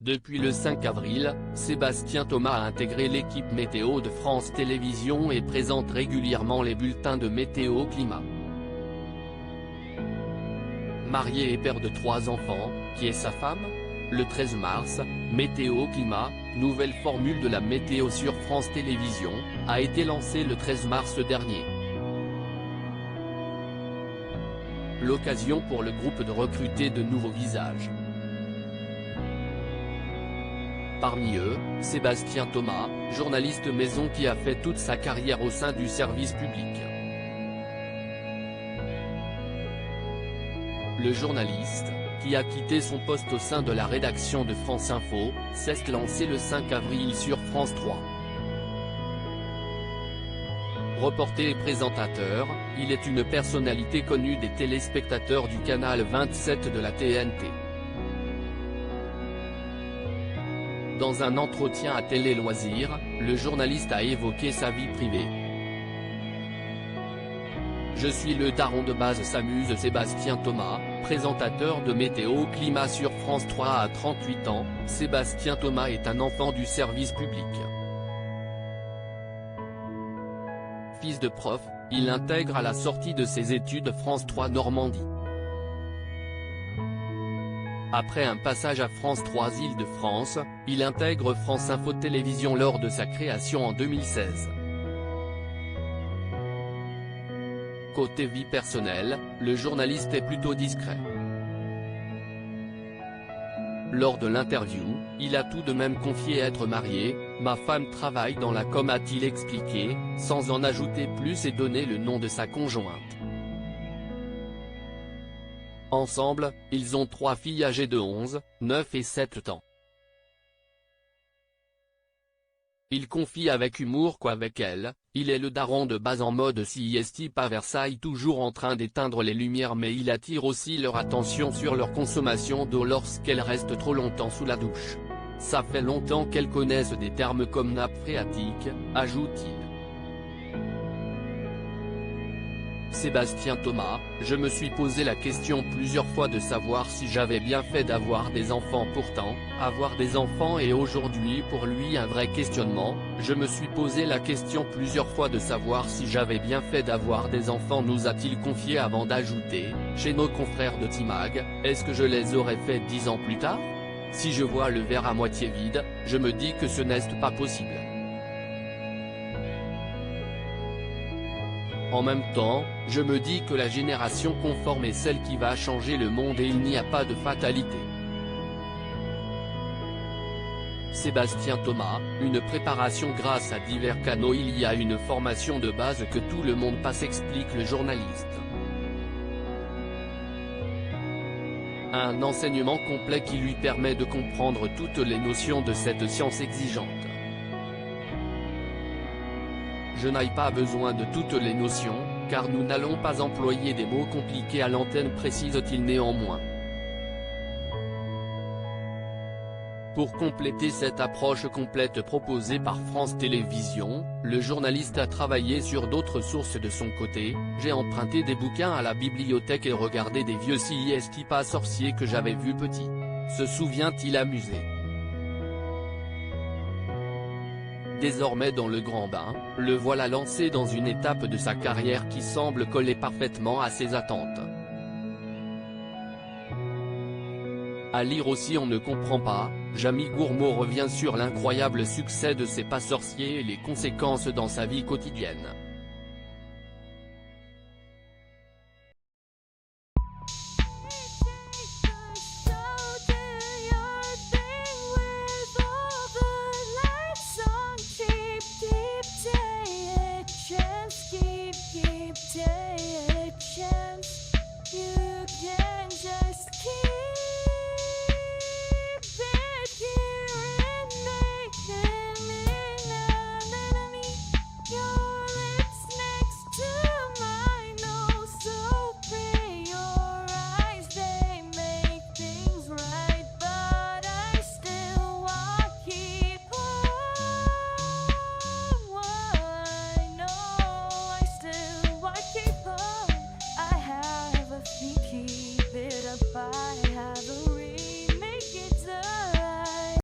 Depuis le 5 avril, Sébastien Thomas a intégré l'équipe météo de France Télévisions et présente régulièrement les bulletins de météo-climat. Marié et père de 3 enfants, qui est sa femme ? Le 13 mars, Météo-Climat, nouvelle formule de la météo sur France Télévisions, a été lancée le 13 mars dernier. L'occasion pour le groupe de recruter de nouveaux visages. Parmi eux, Sébastien Thomas, journaliste maison qui a fait toute sa carrière au sein du service public. Le journaliste, qui a quitté son poste au sein de la rédaction de France Info, s'est lancé le 5 avril sur France 3. Reporter et présentateur, il est une personnalité connue des téléspectateurs du canal 27 de la TNT. Dans un entretien à Télé Loisirs, le journaliste a évoqué sa vie privée. Je suis le daron de base s'amuse Sébastien Thomas, présentateur de Météo Climat sur France 3 à 38 ans, Sébastien Thomas est un enfant du service public. Fils de prof, il intègre à la sortie de ses études France 3 Normandie. Après un passage à France 3 Île-de-France, il intègre France Info Télévisions lors de sa création en 2016. Côté vie personnelle, le journaliste est plutôt discret. Lors de l'interview, il a tout de même confié être marié, « Ma femme travaille dans la com » a-t-il expliqué, sans en ajouter plus et donner le nom de sa conjointe. Ensemble, ils ont 3 filles âgées de 11, 9 et 7 ans. Il confie avec humour qu'avec elle, il est le daron de base en mode CST à Versailles toujours en train d'éteindre les lumières mais il attire aussi leur attention sur leur consommation d'eau lorsqu'elles restent trop longtemps sous la douche. Ça fait longtemps qu'elles connaissent des termes comme nappe phréatique, ajoute-t-il. Sébastien Thomas, je me suis posé la question plusieurs fois de savoir si j'avais bien fait d'avoir des enfants pourtant, avoir des enfants est aujourd'hui pour lui un vrai questionnement, je me suis posé la question plusieurs fois de savoir si j'avais bien fait d'avoir des enfants nous a-t-il confié avant d'ajouter, chez nos confrères de Timag, est-ce que je les aurais fait 10 ans plus tard ? Si je vois le verre à moitié vide, je me dis que ce n'est pas possible. En même temps, je me dis que la génération conforme est celle qui va changer le monde et il n'y a pas de fatalité. Sébastien Thomas, une préparation grâce à divers canaux. Il y a une formation de base que tout le monde passe, explique le journaliste. Un enseignement complet qui lui permet de comprendre toutes les notions de cette science exigeante. Je n'ai pas besoin de toutes les notions, car nous n'allons pas employer des mots compliqués à l'antenne, précise-t-il néanmoins. Pour compléter cette approche complète proposée par France Télévisions, le journaliste a travaillé sur d'autres sources de son côté. J'ai emprunté des bouquins à la bibliothèque et regardé des vieux CST pas sorciers que j'avais vus petit. Se souvient-il amusé. Désormais dans le grand bain, le voilà lancé dans une étape de sa carrière qui semble coller parfaitement à ses attentes. À lire aussi on ne comprend pas, Jamie Gourmaud revient sur l'incroyable succès de Ces pas sorciers et les conséquences dans sa vie quotidienne. Yeah.